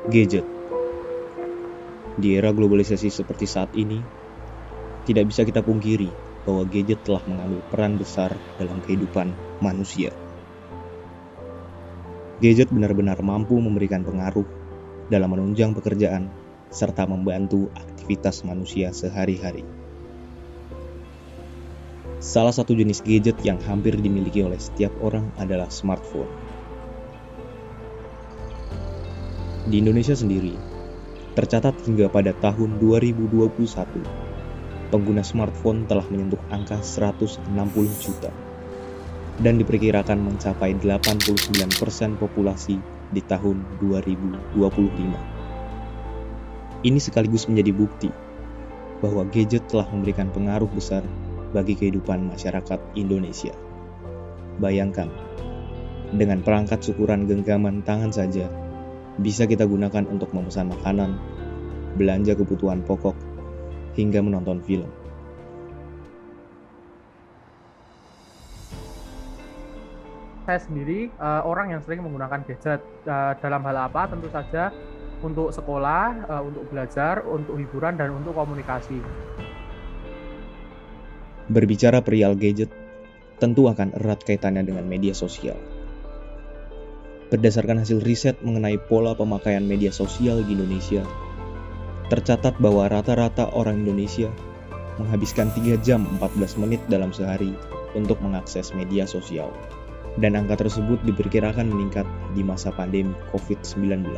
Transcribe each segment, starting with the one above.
Gadget. Di era globalisasi seperti saat ini, tidak bisa kita pungkiri bahwa gadget telah mengambil peran besar dalam kehidupan manusia. Gadget benar-benar mampu memberikan pengaruh dalam menunjang pekerjaan serta membantu aktivitas manusia sehari-hari. Salah satu jenis gadget yang hampir dimiliki oleh setiap orang adalah smartphone. Di Indonesia sendiri, tercatat hingga pada tahun 2021, pengguna smartphone telah menyentuh angka 160 juta dan diperkirakan mencapai 89% populasi di tahun 2025. Ini sekaligus menjadi bukti bahwa gadget telah memberikan pengaruh besar bagi kehidupan masyarakat Indonesia. Bayangkan, dengan perangkat syukuran genggaman tangan saja, bisa kita gunakan untuk memesan makanan, belanja kebutuhan pokok, hingga menonton film. Saya sendiri orang yang sering menggunakan gadget dalam hal apa? Tentu saja untuk sekolah, untuk belajar, untuk hiburan, dan untuk komunikasi. Berbicara perihal gadget, tentu akan erat kaitannya dengan media sosial. Berdasarkan hasil riset mengenai pola pemakaian media sosial di Indonesia, tercatat bahwa rata-rata orang Indonesia menghabiskan 3 jam 14 menit dalam sehari untuk mengakses media sosial. Dan angka tersebut diperkirakan meningkat di masa pandemi COVID-19.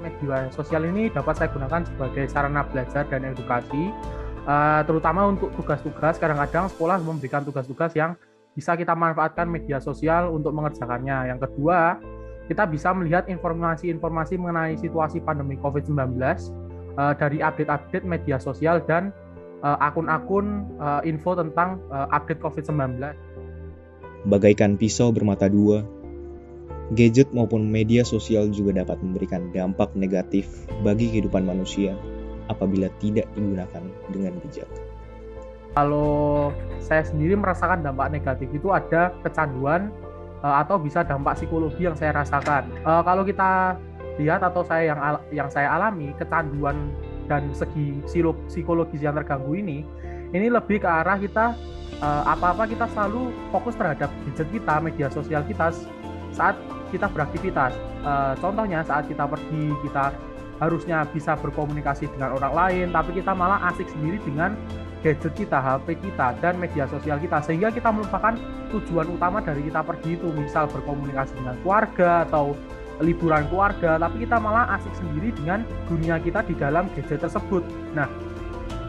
Media sosial ini dapat saya gunakan sebagai sarana belajar dan edukasi, terutama untuk tugas-tugas. Kadang-kadang sekolah memberikan tugas-tugas yang bisa kita manfaatkan media sosial untuk mengerjakannya. Yang kedua, kita bisa melihat informasi-informasi mengenai situasi pandemi COVID-19 dari update-update media sosial dan akun-akun info tentang update COVID-19. Bagaikan pisau bermata dua, gadget maupun media sosial juga dapat memberikan dampak negatif bagi kehidupan manusia apabila tidak digunakan dengan bijak. Kalau saya sendiri merasakan dampak negatif itu ada kecanduan atau bisa dampak psikologi yang saya rasakan. Kalau kita lihat atau yang saya alami, kecanduan dan segi psikologis yang terganggu ini lebih ke arah kita apa-apa kita selalu fokus terhadap gadget kita, media sosial kita saat kita beraktivitas. Contohnya saat kita pergi, kita harusnya bisa berkomunikasi dengan orang lain, tapi kita malah asik sendiri dengan gadget kita, HP kita, dan media sosial kita, sehingga kita melupakan tujuan utama dari kita pergi itu, misal berkomunikasi dengan keluarga atau liburan keluarga, tapi kita malah asik sendiri dengan dunia kita di dalam gadget tersebut. Nah,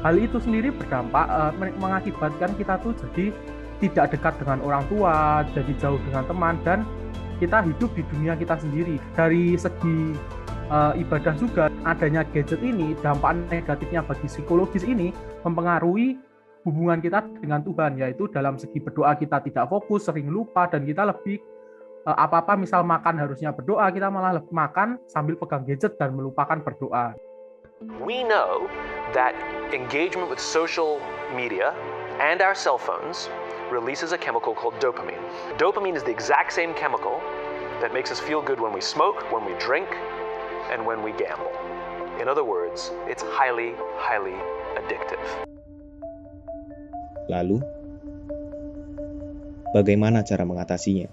hal itu sendiri berdampak mengakibatkan kita tuh jadi tidak dekat dengan orang tua, jadi jauh dengan teman, dan kita hidup di dunia kita sendiri. Dari segi ibadah juga, adanya gadget ini, dampak negatifnya bagi psikologis ini mempengaruhi hubungan kita dengan Tuhan, yaitu dalam segi berdoa kita tidak fokus, sering lupa, dan kita lebih apa-apa misal makan harusnya berdoa, kita malah makan sambil pegang gadget dan melupakan berdoa. We know that engagement with social media and our cell phones releases a chemical called dopamine. Dopamine is the exact same chemical that makes us feel good when we smoke, when we drink, and when we gamble. In other words, it's highly, highly addictive. Lalu, bagaimana cara mengatasinya?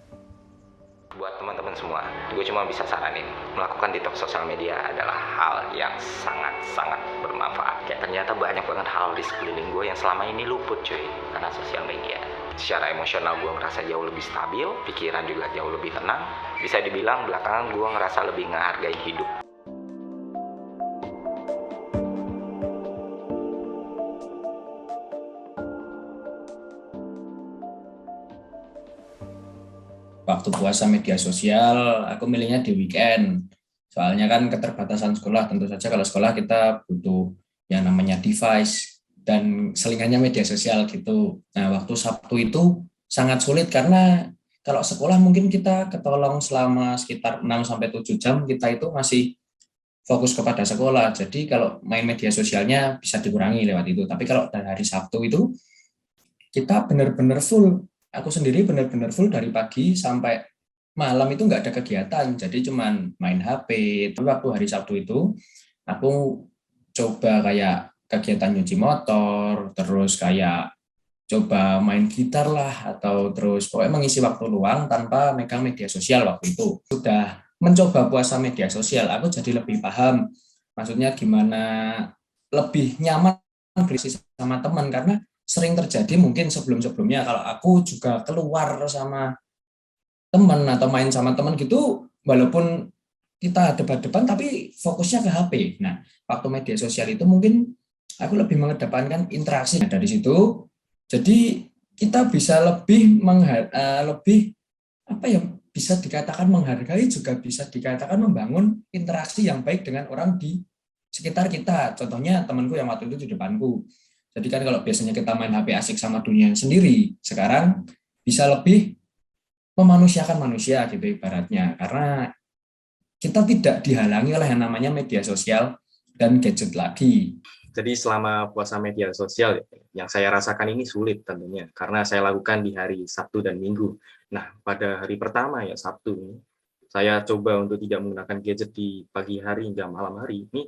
Buat teman-teman semua, gue cuma bisa saranin, melakukan detox sosial media adalah hal yang sangat-sangat bermanfaat. Kayak ternyata banyak banget hal di sekeliling gue yang selama ini luput cuy, karena sosial media. Secara emosional gue ngerasa jauh lebih stabil, pikiran juga jauh lebih tenang. Bisa dibilang belakangan gue ngerasa lebih menghargai hidup. Waktu puasa media sosial, aku milihnya di weekend. Soalnya kan keterbatasan sekolah, tentu saja kalau sekolah kita butuh yang namanya device dan selingannya media sosial gitu. Nah, waktu Sabtu itu sangat sulit karena Kalau sekolah mungkin kita ketolong selama sekitar 6-7 jam, kita itu masih fokus kepada sekolah. Jadi kalau main media sosialnya bisa dikurangi lewat itu. Tapi kalau dari hari Sabtu itu kita benar-benar full. Aku sendiri benar-benar full dari pagi sampai malam itu nggak ada kegiatan. Jadi cuman main HP. Tapi waktu hari Sabtu itu aku coba kayak kegiatan nyuci motor, terus kayak coba main gitar lah, atau terus pokoknya mengisi waktu luang tanpa megang media sosial waktu itu. Sudah mencoba puasa media sosial, aku jadi lebih paham maksudnya gimana, lebih nyaman berisi sama teman, karena sering terjadi mungkin sebelum-sebelumnya kalau aku juga keluar sama teman atau main sama teman gitu, walaupun kita debat-deban tapi fokusnya ke HP. Nah, waktu media sosial itu mungkin aku lebih mengedepankan interaksi dari situ. Jadi kita bisa lebih lebih apa ya, bisa dikatakan menghargai, juga bisa dikatakan membangun interaksi yang baik dengan orang di sekitar kita. Contohnya temanku yang waktu itu di depanku. Jadi kan kalau biasanya kita main HP asik sama dunia sendiri, sekarang bisa lebih memanusiakan manusia gitu ibaratnya, karena kita tidak dihalangi oleh yang namanya media sosial dan gadget lagi. Jadi selama puasa media sosial yang saya rasakan ini sulit tentunya, karena saya lakukan di hari Sabtu dan Minggu. Nah, pada hari pertama ya Sabtu ini, saya coba untuk tidak menggunakan gadget di pagi hari hingga malam hari. Ini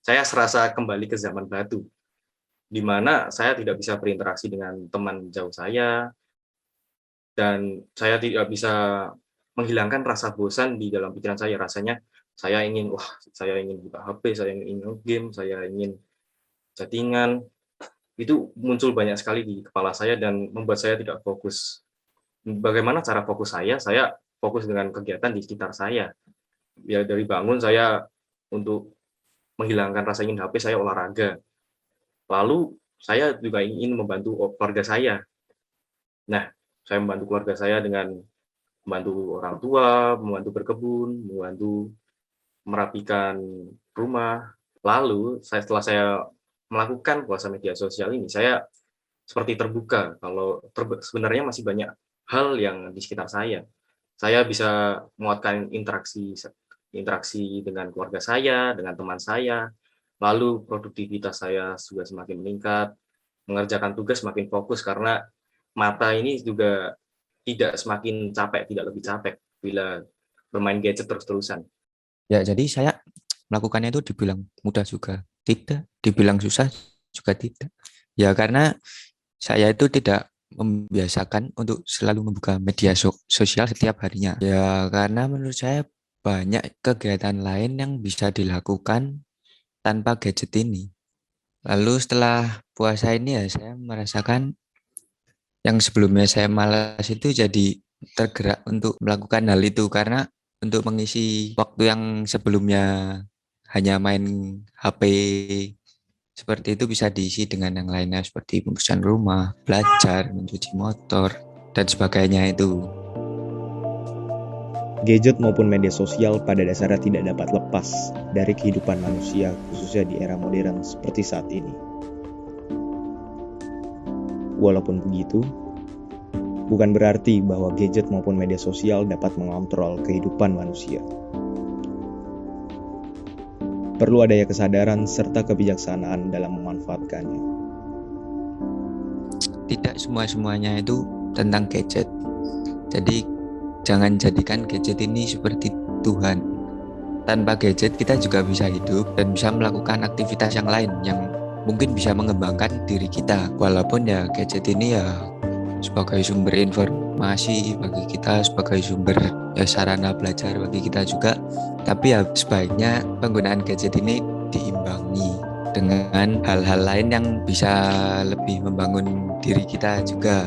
saya serasa kembali ke zaman batu, di mana saya tidak bisa berinteraksi dengan teman jauh saya, dan saya tidak bisa menghilangkan rasa bosan di dalam pikiran saya. Rasanya saya ingin buka HP, saya ingin game, saya ingin chattingan. Itu muncul banyak sekali di kepala saya dan membuat saya tidak fokus. Bagaimana cara fokus saya? Saya fokus dengan kegiatan di sekitar saya. Ya, dari bangun saya untuk menghilangkan rasa ingin HP, saya olahraga. Lalu saya juga ingin membantu keluarga saya. Nah, saya membantu keluarga saya dengan membantu orang tua, membantu berkebun, membantu merapikan rumah. Lalu setelah saya melakukan puasa media sosial ini, saya seperti terbuka kalau sebenarnya masih banyak hal yang di sekitar saya. Saya bisa menguatkan interaksi dengan keluarga saya, dengan teman saya, lalu produktivitas saya juga semakin meningkat, mengerjakan tugas semakin fokus karena mata ini juga tidak semakin capek, tidak lebih capek bila bermain gadget terus-terusan. Ya, jadi saya melakukannya itu dibilang mudah juga tidak, dibilang susah juga tidak. Ya, karena saya itu tidak membiasakan untuk selalu membuka media sosial setiap harinya. Ya, karena menurut saya banyak kegiatan lain yang bisa dilakukan tanpa gadget ini. Lalu setelah puasa ini ya saya merasakan yang sebelumnya saya malas itu jadi tergerak untuk melakukan hal itu, karena untuk mengisi waktu yang sebelumnya hanya main HP seperti itu bisa diisi dengan yang lainnya seperti pembersihan rumah, belajar, mencuci motor, dan sebagainya itu. Gadget maupun media sosial pada dasarnya tidak dapat lepas dari kehidupan manusia, khususnya di era modern seperti saat ini. Walaupun begitu, bukan berarti bahwa gadget maupun media sosial dapat mengontrol kehidupan manusia. Perlu adanya kesadaran serta kebijaksanaan dalam memanfaatkannya. Tidak semuanya itu tentang gadget. Jadi jangan jadikan gadget ini seperti Tuhan. Tanpa gadget kita juga bisa hidup dan bisa melakukan aktivitas yang lain yang mungkin bisa mengembangkan diri kita. Walaupun ya gadget ini ya sebagai sumber informasi bagi kita, sebagai sumber sarana belajar bagi kita juga. Tapi ya sebaiknya penggunaan gadget ini diimbangi dengan hal-hal lain yang bisa lebih membangun diri kita juga.